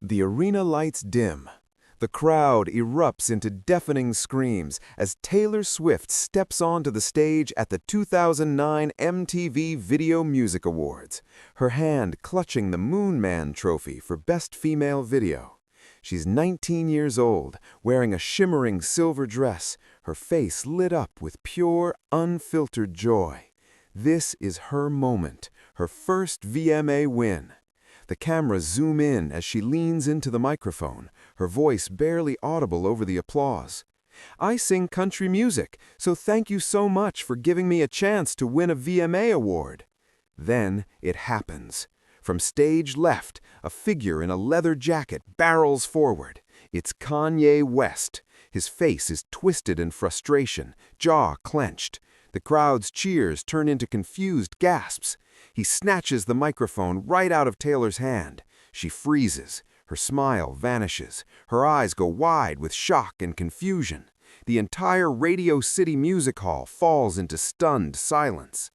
The arena lights dim. The crowd erupts into deafening screams as Taylor Swift steps onto the stage at the 2009 MTV Video Music Awards, her hand clutching the Moon Man trophy for Best Female Video. She's 19 years old, wearing a shimmering silver dress, her face lit up with pure, unfiltered joy. This is her moment, her first VMA win. The cameras zoom in as she leans into the microphone, her voice barely audible over the applause. "I sing country music, so thank you so much for giving me a chance to win a VMA award." Then it happens. From stage left, a figure in a leather jacket barrels forward. It's Kanye West. His face is twisted in frustration, jaw clenched. The crowd's cheers turn into confused gasps. He snatches the microphone right out of Taylor's hand. She freezes. Her smile vanishes. Her eyes go wide with shock and confusion. The entire Radio City Music Hall falls into stunned silence.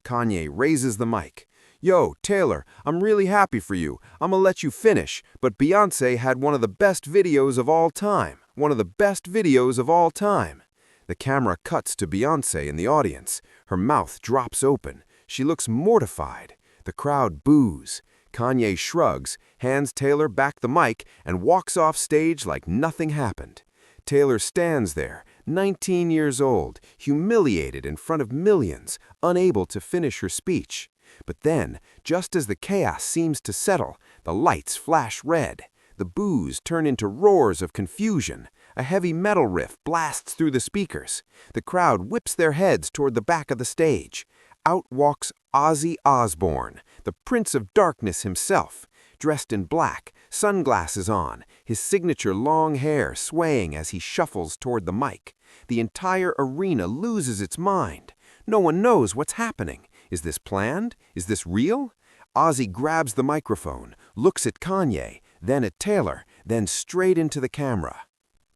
Kanye raises the mic. "Yo, Taylor, I'm really happy for you. I'm gonna let you finish, but Beyoncé had one of the best videos of all time. One of the best videos of all time." The camera cuts to Beyoncé in the audience. Her mouth drops open. She looks mortified. The crowd boos. Kanye shrugs, hands Taylor back the mic, and walks off stage like nothing happened. Taylor stands there, 19 years old, humiliated in front of millions, unable to finish her speech. But then, just as the chaos seems to settle, the lights flash red. The boos turn into roars of confusion. A heavy metal riff blasts through the speakers. The crowd whips their heads toward the back of the stage. Out walks Ozzy Osbourne, the Prince of Darkness himself, dressed in black, sunglasses on, his signature long hair swaying as he shuffles toward the mic. The entire arena loses its mind. No one knows what's happening. Is this planned? Is this real? Ozzy grabs the microphone, looks at Kanye, then at Taylor, then straight into the camera.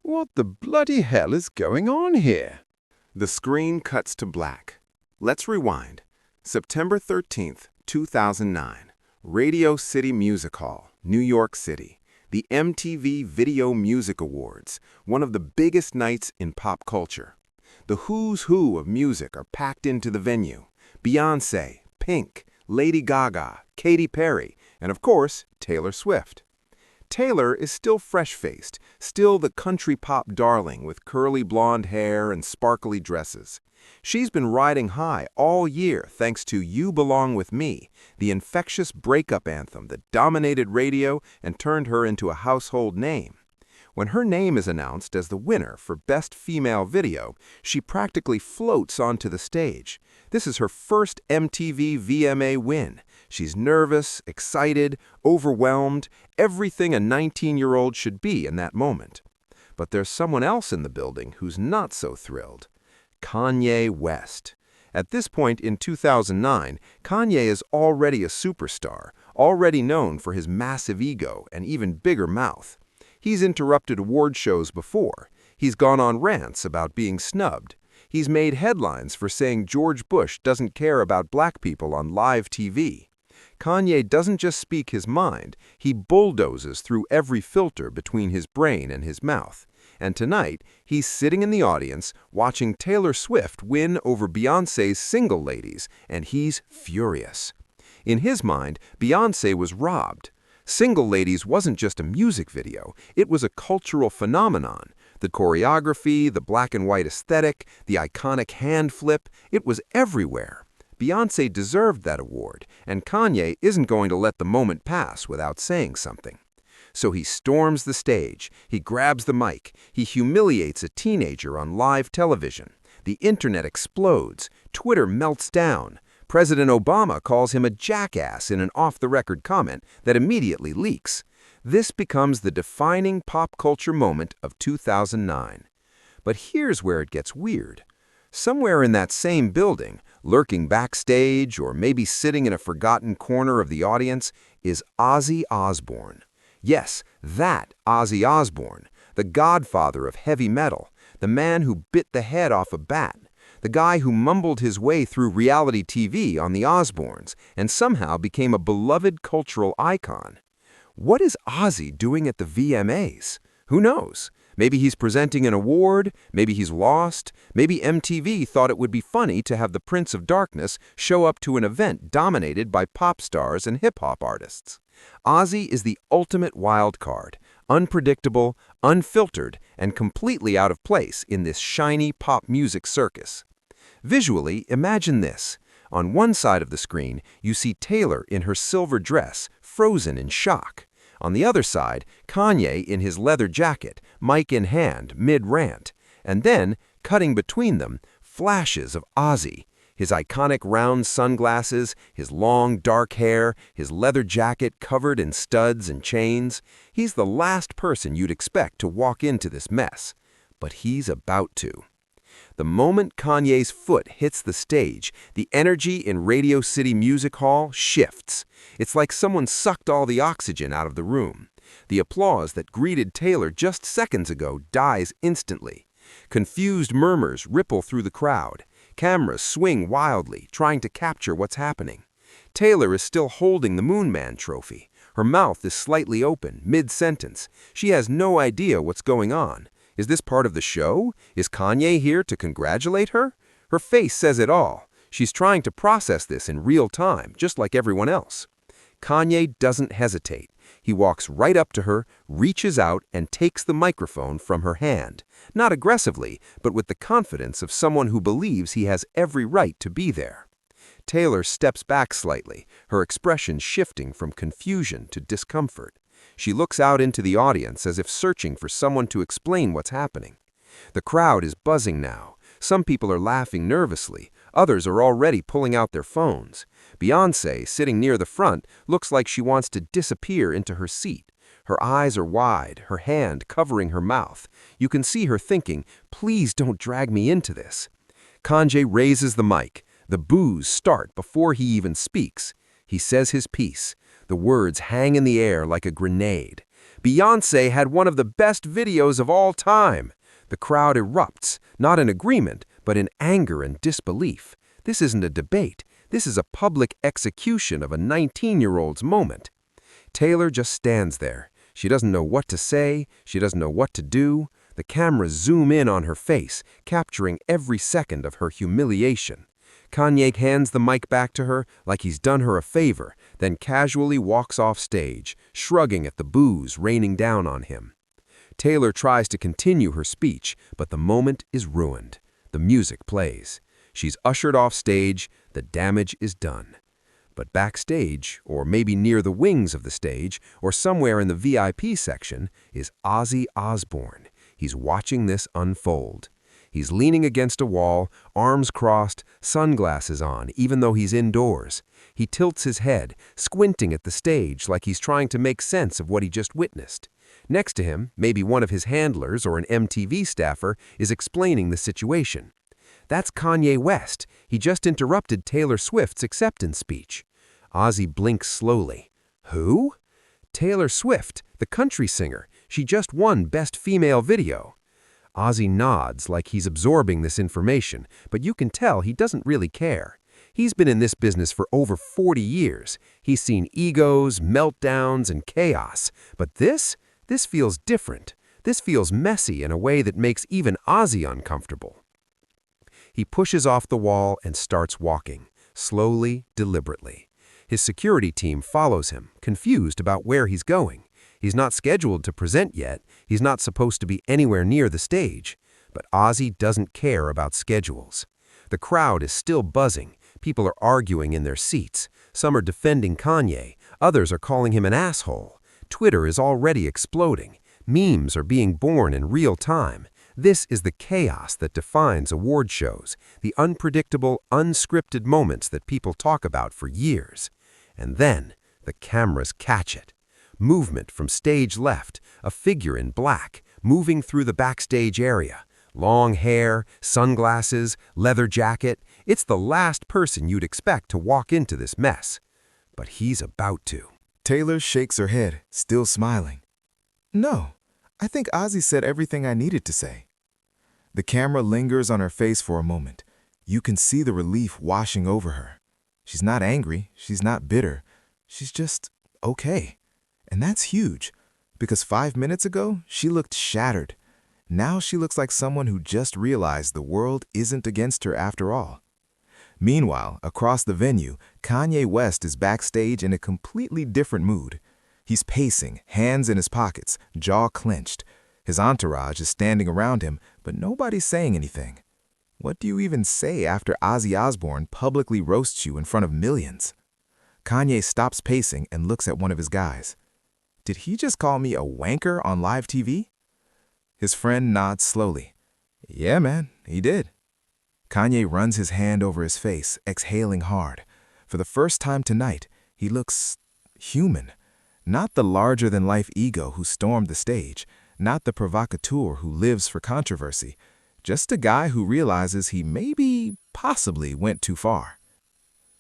"What the bloody hell is going on here?" The screen cuts to black. Let's rewind. September 13th, 2009. Radio City Music Hall, New York City. The MTV Video Music Awards, one of the biggest nights in pop culture. The who's who of music are packed into the venue. Beyoncé, Pink, Lady Gaga, Katy Perry, and of course, Taylor Swift. Taylor is still fresh-faced, still the country pop darling with curly blonde hair and sparkly dresses. She's been riding high all year thanks to You Belong With Me, the infectious breakup anthem that dominated radio and turned her into a household name. When her name is announced as the winner for Best Female Video, she practically floats onto the stage. This is her first MTV VMA win. She's nervous, excited, overwhelmed, everything a 19-year-old should be in that moment. But there's someone else in the building who's not so thrilled. Kanye West. At this point in 2009, Kanye is already a superstar, already known for his massive ego and even bigger mouth. He's interrupted award shows before. He's gone on rants about being snubbed. He's made headlines for saying George Bush doesn't care about black people on live TV. Kanye doesn't just speak his mind, he bulldozes through every filter between his brain and his mouth. And tonight, he's sitting in the audience watching Taylor Swift win over Beyoncé's Single Ladies, and he's furious. In his mind, Beyoncé was robbed. Single Ladies wasn't just a music video, it was a cultural phenomenon. The choreography, the black and white aesthetic, the iconic hand flip, it was everywhere. Beyoncé deserved that award, and Kanye isn't going to let the moment pass without saying something. So he storms the stage, he grabs the mic, he humiliates a teenager on live television. The internet explodes, Twitter melts down. President Obama calls him a jackass in an off-the-record comment that immediately leaks. This becomes the defining pop culture moment of 2009. But here's where it gets weird. Somewhere in that same building, lurking backstage or maybe sitting in a forgotten corner of the audience, is Ozzy Osbourne. Yes, that Ozzy Osbourne, the godfather of heavy metal, the man who bit the head off a bat, the guy who mumbled his way through reality TV on the Osbournes and somehow became a beloved cultural icon. What is Ozzy doing at the VMAs? Who knows? Maybe he's presenting an award, maybe he's lost, maybe MTV thought it would be funny to have the Prince of Darkness show up to an event dominated by pop stars and hip-hop artists. Ozzy is the ultimate wild card, unpredictable, unfiltered, and completely out of place in this shiny pop music circus. Visually, imagine this. On one side of the screen, you see Taylor in her silver dress, frozen in shock. On the other side, Kanye in his leather jacket, mic in hand, mid-rant. And then, cutting between them, flashes of Ozzy. His iconic round sunglasses, his long dark hair, his leather jacket covered in studs and chains. He's the last person you'd expect to walk into this mess. But he's about to. The moment Kanye's foot hits the stage, the energy in Radio City Music Hall shifts. It's like someone sucked all the oxygen out of the room. The applause that greeted Taylor just seconds ago dies instantly. Confused murmurs ripple through the crowd. Cameras swing wildly, trying to capture what's happening. Taylor is still holding the Moon Man trophy. Her mouth is slightly open, mid-sentence. She has no idea what's going on. Is this part of the show? Is Kanye here to congratulate her? Her face says it all. She's trying to process this in real time, just like everyone else. Kanye doesn't hesitate. He walks right up to her, reaches out, and takes the microphone from her hand. Not aggressively, but with the confidence of someone who believes he has every right to be there. Taylor steps back slightly, her expression shifting from confusion to discomfort. She looks out into the audience as if searching for someone to explain what's happening. The crowd is buzzing now. Some people are laughing nervously. Others are already pulling out their phones. Beyoncé, sitting near the front, looks like she wants to disappear into her seat. Her eyes are wide, her hand covering her mouth. You can see her thinking, please don't drag me into this. Kanye raises the mic. The boos start before he even speaks. He says his piece. The words hang in the air like a grenade. Beyoncé had one of the best videos of all time. The crowd erupts, not in agreement, but in anger and disbelief. This isn't a debate. This is a public execution of a 19-year-old's moment. Taylor just stands there. She doesn't know what to say. She doesn't know what to do. The cameras zoom in on her face, capturing every second of her humiliation. Kanye hands the mic back to her like he's done her a favor, then casually walks off stage, shrugging at the boos raining down on him. Taylor tries to continue her speech, but the moment is ruined. The music plays. She's ushered off stage. The damage is done. But backstage, or maybe near the wings of the stage, or somewhere in the VIP section, is Ozzy Osbourne. He's watching this unfold. He's leaning against a wall, arms crossed, sunglasses on, even though he's indoors. He tilts his head, squinting at the stage like he's trying to make sense of what he just witnessed. Next to him, maybe one of his handlers or an MTV staffer is explaining the situation. That's Kanye West. He just interrupted Taylor Swift's acceptance speech. Ozzy blinks slowly. Who? Taylor Swift, the country singer. She just won Best Female Video. Ozzy nods like he's absorbing this information, but you can tell he doesn't really care. He's been in this business for over 40 years. He's seen egos, meltdowns, and chaos. But this feels different. This feels messy in a way that makes even Ozzy uncomfortable. He pushes off the wall and starts walking, slowly, deliberately. His security team follows him, confused about where he's going. He's not scheduled to present yet. He's not supposed to be anywhere near the stage. But Ozzy doesn't care about schedules. The crowd is still buzzing. People are arguing in their seats. Some are defending Kanye. Others are calling him an asshole. Twitter is already exploding. Memes are being born in real time. This is the chaos that defines award shows, the unpredictable, unscripted moments that people talk about for years. And then the cameras catch it. Movement from stage left, a figure in black, moving through the backstage area. Long hair, sunglasses, leather jacket. It's the last person you'd expect to walk into this mess. But he's about to. Taylor shakes her head, still smiling. No, I think Ozzy said everything I needed to say. The camera lingers on her face for a moment. You can see the relief washing over her. She's not angry. She's not bitter. She's just okay. And that's huge, because 5 minutes ago, she looked shattered. Now she looks like someone who just realized the world isn't against her after all. Meanwhile, across the venue, Kanye West is backstage in a completely different mood. He's pacing, hands in his pockets, jaw clenched. His entourage is standing around him, but nobody's saying anything. What do you even say after Ozzy Osbourne publicly roasts you in front of millions? Kanye stops pacing and looks at one of his guys. Did he just call me a wanker on live TV? His friend nods slowly. Yeah, man, he did. Kanye runs his hand over his face, exhaling hard. For the first time tonight, he looks human. Not the larger-than-life ego who stormed the stage, not the provocateur who lives for controversy, just a guy who realizes he possibly went too far.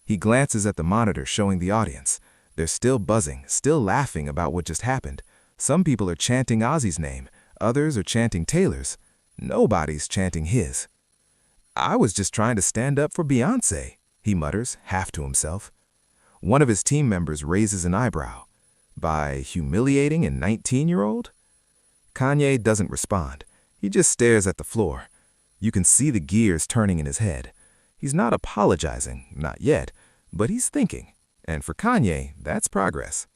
He glances at the monitor showing the audience. They're still buzzing, still laughing about what just happened. Some people are chanting Ozzy's name, others are chanting Taylor's. Nobody's chanting his. I was just trying to stand up for Beyoncé, he mutters, half to himself. One of his team members raises an eyebrow. By humiliating a 19-year-old? Kanye doesn't respond. He just stares at the floor. You can see the gears turning in his head. He's not apologizing, not yet, but he's thinking. And for Kanye, that's progress.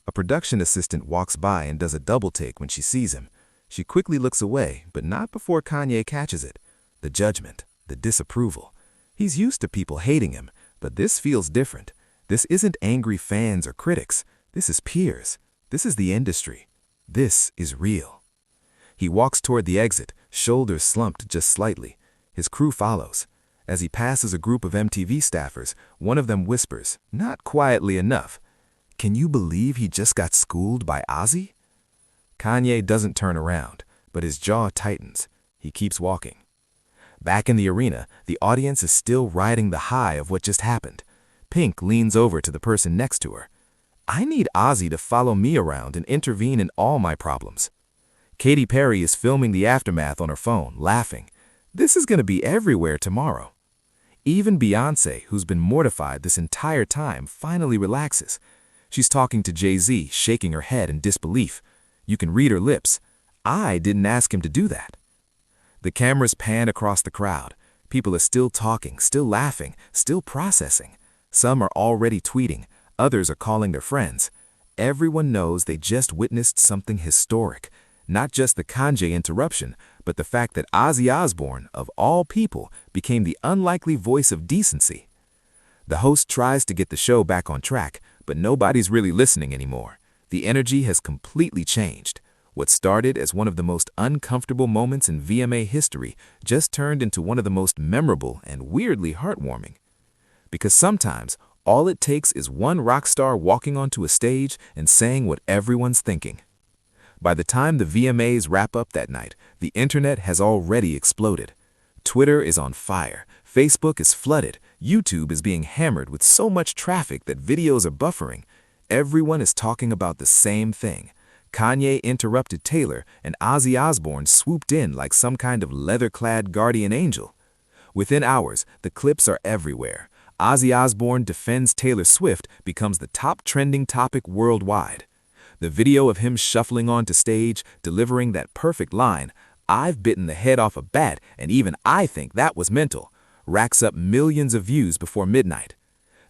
A production assistant walks by and does a double take when she sees him. She quickly looks away, but not before Kanye catches it. The judgment, the disapproval. He's used to people hating him, but this feels different. This isn't angry fans or critics. This is peers. This is the industry. This is real. He walks toward the exit, shoulders slumped just slightly. His crew follows. As he passes a group of MTV staffers, one of them whispers, not quietly enough, "Can you believe he just got schooled by Ozzy?" Kanye doesn't turn around, but his jaw tightens. He keeps walking. Back in the arena, the audience is still riding the high of what just happened. Pink leans over to the person next to her. I need Ozzy to follow me around and intervene in all my problems. Katy Perry is filming the aftermath on her phone, laughing. This is going to be everywhere tomorrow. Even Beyoncé, who's been mortified this entire time, finally relaxes. She's talking to Jay-Z, shaking her head in disbelief. You can read her lips. I didn't ask him to do that. The cameras pan across the crowd. People are still talking, still laughing, still processing. Some are already tweeting. Others are calling their friends. Everyone knows they just witnessed something historic. Not just the Kanye interruption, but the fact that Ozzy Osbourne, of all people, became the unlikely voice of decency. The host tries to get the show back on track, but nobody's really listening anymore. The energy has completely changed. What started as one of the most uncomfortable moments in VMA history just turned into one of the most memorable and weirdly heartwarming. Because sometimes, all it takes is one rock star walking onto a stage and saying what everyone's thinking. By the time the VMAs wrap up that night, the internet has already exploded. Twitter is on fire, Facebook is flooded, YouTube is being hammered with so much traffic that videos are buffering. Everyone is talking about the same thing. Kanye interrupted Taylor, and Ozzy Osbourne swooped in like some kind of leather-clad guardian angel. Within hours, the clips are everywhere. Ozzy Osbourne defends Taylor Swift becomes the top trending topic worldwide. The video of him shuffling onto stage, delivering that perfect line, "I've bitten the head off a bat, and even I think that was mental," racks up millions of views before midnight.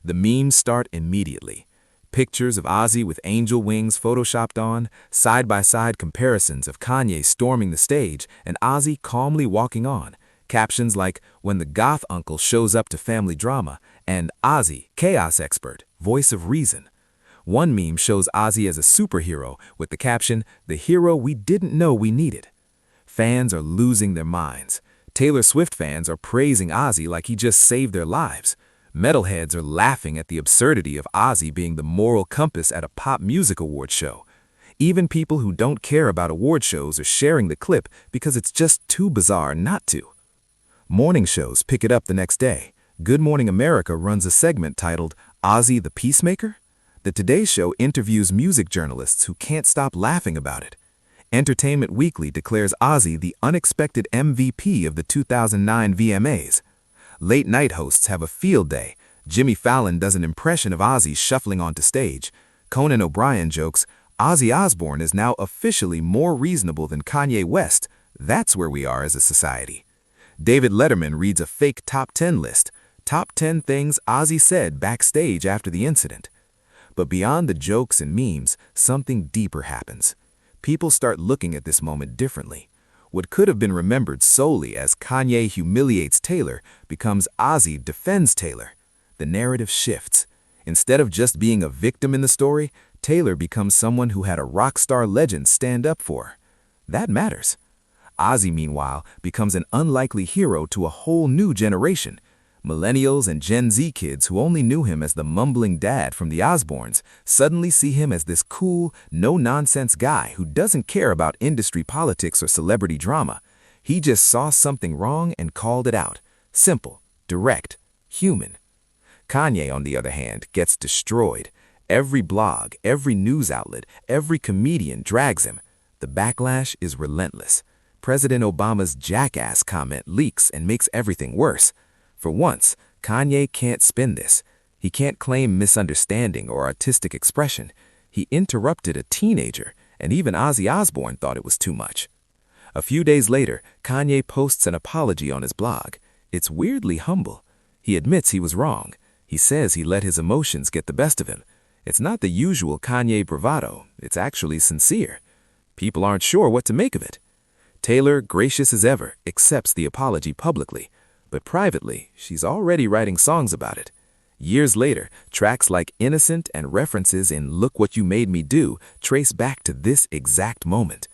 The memes start immediately. Pictures of Ozzy with angel wings photoshopped on, side-by-side comparisons of Kanye storming the stage and Ozzy calmly walking on, captions like, "When the goth uncle shows up to family drama," and "Ozzy, chaos expert, voice of reason." One meme shows Ozzy as a superhero with the caption, "The hero we didn't know we needed." Fans are losing their minds. Taylor Swift fans are praising Ozzy like he just saved their lives. Metalheads are laughing at the absurdity of Ozzy being the moral compass at a pop music award show. Even people who don't care about award shows are sharing the clip because it's just too bizarre not to. Morning shows pick it up the next day. Good Morning America runs a segment titled, "Ozzy the Peacemaker?" The Today Show interviews music journalists who can't stop laughing about it. Entertainment Weekly declares Ozzy the unexpected MVP of the 2009 VMAs. Late-night hosts have a field day. Jimmy Fallon does an impression of Ozzy shuffling onto stage. Conan O'Brien jokes, Ozzy Osbourne is now officially more reasonable than Kanye West. That's where we are as a society. David Letterman reads a fake top 10 list, top 10 things Ozzy said backstage after the incident. But beyond the jokes and memes, something deeper happens. People start looking at this moment differently. What could have been remembered solely as Kanye humiliates Taylor becomes Ozzy defends Taylor. The narrative shifts. Instead of just being a victim in the story, Taylor becomes someone who had a rock star legend stand up for. That matters. Ozzy, meanwhile, becomes an unlikely hero to a whole new generation. Millennials and Gen Z kids who only knew him as the mumbling dad from the Osbournes suddenly see him as this cool, no-nonsense guy who doesn't care about industry politics or celebrity drama. He just saw something wrong and called it out. Simple, direct, human. Kanye, on the other hand, gets destroyed. Every blog, every news outlet, every comedian drags him. The backlash is relentless. President Obama's jackass comment leaks and makes everything worse. For once, Kanye can't spin this. He can't claim misunderstanding or artistic expression. He interrupted a teenager, and even Ozzy Osbourne thought it was too much. A few days later, Kanye posts an apology on his blog. It's weirdly humble. He admits he was wrong. He says he let his emotions get the best of him. It's not the usual Kanye bravado. It's actually sincere. People aren't sure what to make of it. Taylor, gracious as ever, accepts the apology publicly. But privately, she's already writing songs about it. Years later, tracks like Innocent and references in Look What You Made Me Do trace back to this exact moment.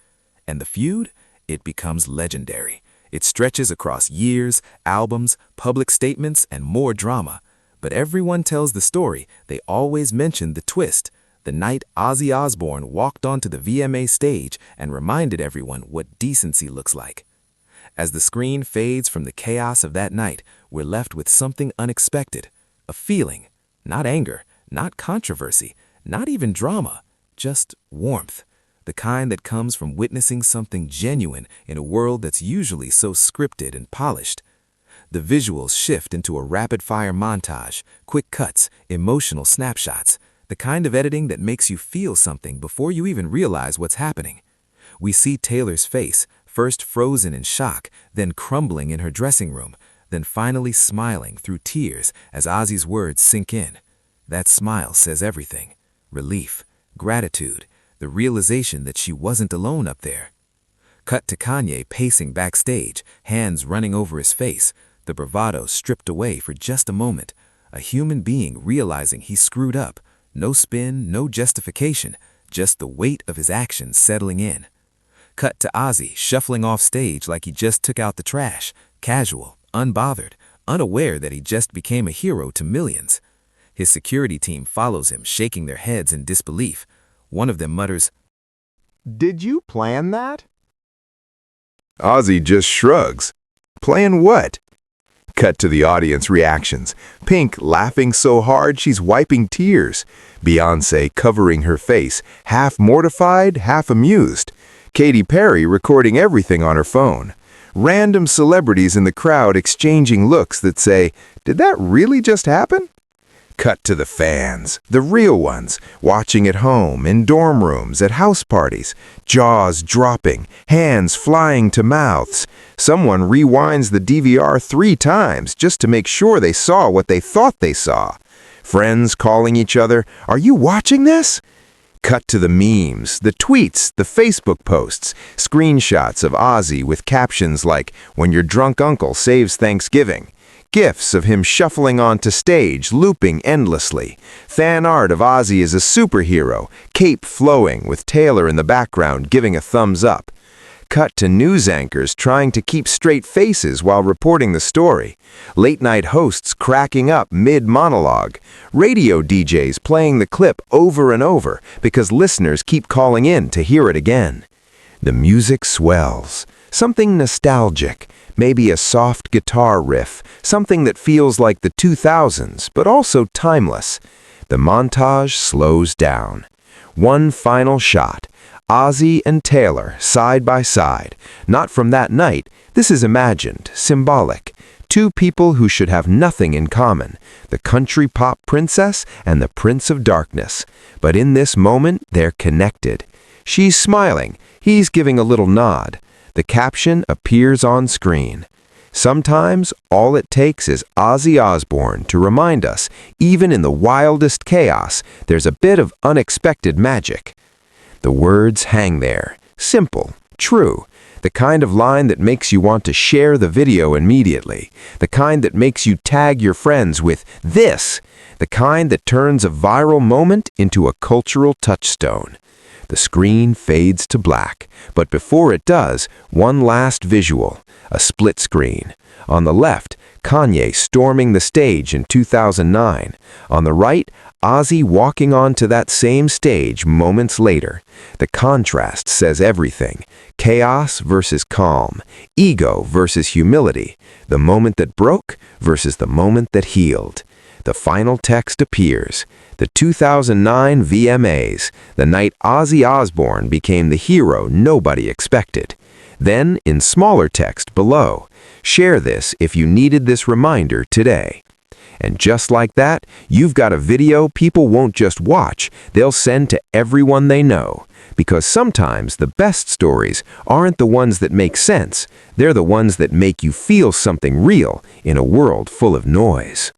And the feud? It becomes legendary. It stretches across years, albums, public statements, and more drama. But everyone tells the story. They always mention the twist, the night Ozzy Osbourne walked onto the VMA stage and reminded everyone what decency looks like. As the screen fades from the chaos of that night, we're left with something unexpected, a feeling, not anger, not controversy, not even drama, just warmth, the kind that comes from witnessing something genuine in a world that's usually so scripted and polished. The visuals shift into a rapid-fire montage, quick cuts, emotional snapshots, the kind of editing that makes you feel something before you even realize what's happening. We see Taylor's face, first frozen in shock, then crumbling in her dressing room, then finally smiling through tears as Ozzy's words sink in. That smile says everything. Relief, gratitude, the realization that she wasn't alone up there. Cut to Kanye pacing backstage, hands running over his face, the bravado stripped away for just a moment, a human being realizing he screwed up. No spin, no justification, just the weight of his actions settling in. Cut to Ozzy shuffling off stage like he just took out the trash, casual, unbothered, unaware that he just became a hero to millions. His security team follows him, shaking their heads in disbelief. One of them mutters, Did you plan that? Ozzy just shrugs. Plan what? Cut to the audience reactions. Pink laughing so hard she's wiping tears. Beyoncé covering her face, half mortified, half amused. Katy Perry recording everything on her phone. Random celebrities in the crowd exchanging looks that say, "Did that really just happen?" Cut to the fans, the real ones, watching at home, in dorm rooms, at house parties, jaws dropping, hands flying to mouths. Someone rewinds the DVR 3 times just to make sure they saw what they thought they saw. Friends calling each other, "Are you watching this?" Cut to the memes, the tweets, the Facebook posts, screenshots of Ozzy with captions like, "When your drunk uncle saves Thanksgiving." GIFs of him shuffling onto stage, looping endlessly. Fan art of Ozzy as a superhero, cape flowing with Taylor in the background giving a thumbs up. Cut to news anchors trying to keep straight faces while reporting the story. Late-night hosts cracking up mid-monologue. Radio DJs playing the clip over and over because listeners keep calling in to hear it again. The music swells. Something nostalgic. Maybe a soft guitar riff, something that feels like the 2000s, but also timeless. The montage slows down. One final shot. Ozzy and Taylor, side by side. Not from that night. This is imagined, symbolic. Two people who should have nothing in common, the country pop princess and the prince of darkness. But in this moment, they're connected. She's smiling, he's giving a little nod. The caption appears on screen. Sometimes, all it takes is Ozzy Osbourne to remind us, even in the wildest chaos, there's a bit of unexpected magic. The words hang there, simple, true, the kind of line that makes you want to share the video immediately, the kind that makes you tag your friends with this, the kind that turns a viral moment into a cultural touchstone. The screen fades to black, but before it does, one last visual, a split screen. On the left, Kanye storming the stage in 2009. On the right, Ozzy walking onto that same stage moments later. The contrast says everything. Chaos versus calm, ego versus humility, the moment that broke versus the moment that healed. The final text appears. The 2009 VMAs, the night Ozzy Osbourne became the hero nobody expected. Then, in smaller text below, share this if you needed this reminder today. And just like that, you've got a video people won't just watch, they'll send to everyone they know. Because sometimes the best stories aren't the ones that make sense, they're the ones that make you feel something real in a world full of noise.